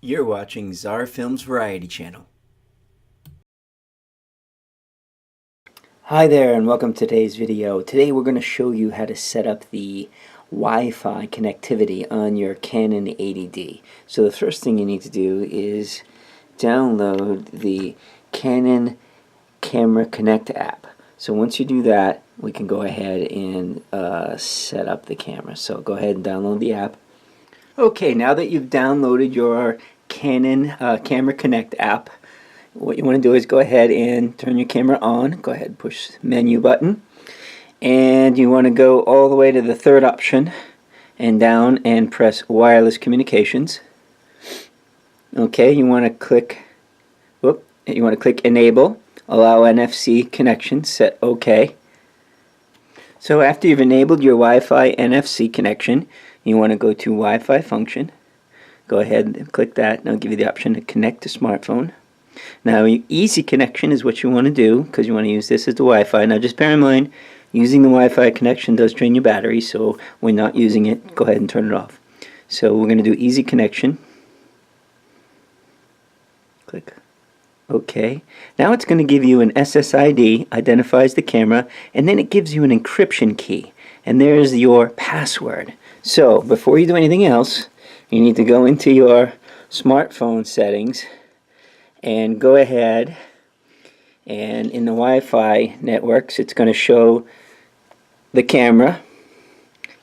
You're watching Czar Films Variety Channel. Hi there and welcome to today's video. Today we're going to show you how to set up the Wi-Fi connectivity on your Canon 80D. So the first thing you need to do is download the Canon Camera Connect app. So once you do that, we can go ahead and set up the camera. So go ahead and download the app. Okay, now that you've downloaded your Canon Camera Connect app, what you want to do is go ahead and turn your camera on. Go ahead and push the menu button. And you want to go all the way to the third option and down and press wireless communications. Okay, you want to click enable, allow NFC connection, set OK. So after you've enabled your Wi-Fi NFC connection, you want to go to Wi-Fi function. Go ahead and click that, and it'll give you the option to connect to smartphone. Now, easy connection is what you want to do because you want to use this as the Wi-Fi. Now, just bear in mind, using the Wi-Fi connection does drain your battery, so when not using it, go ahead and turn it off. So we're going to do easy connection. Click OK. Now it's going to give you an SSID, identifies the camera, and then it gives you an encryption key. And there's your password. So before you do anything else, you need to go into your smartphone settings and go ahead, and in the Wi-Fi networks it's going to show the camera,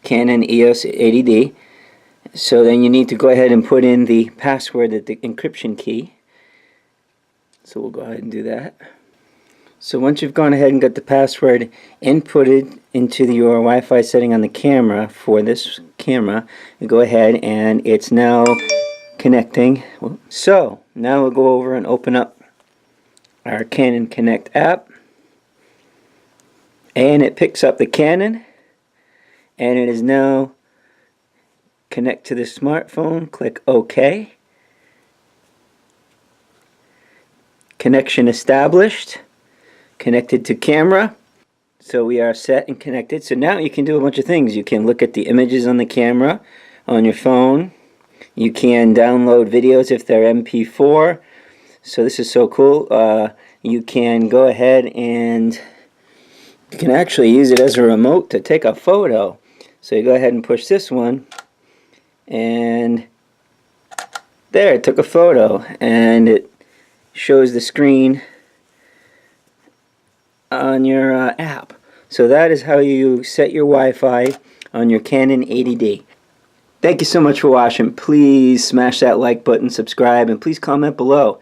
Canon EOS 80D. So then you need to go ahead and put in the password, the encryption key. So we'll go ahead and do that. So once you've gone ahead and got the password inputted into your Wi-Fi setting on the camera for this camera, you go ahead and it's now connecting. So now we'll go over and open up our Canon Connect app, and it picks up the Canon, and it is now connect to the smartphone. Click OK. Connection established. Connected to camera. So we are set and connected. So now you can do a bunch of things. You can look at the images on the camera on your phone. You can download videos if they're MP4. So this is so cool. You can go ahead and you can actually use it as a remote to take a photo. So you go ahead and push this one, and there, it took a photo, and it shows the screen on your app. So that is how you set your Wi-Fi on your Canon 80D. Thank you so much for watching. Please smash that like button, subscribe, and please comment below.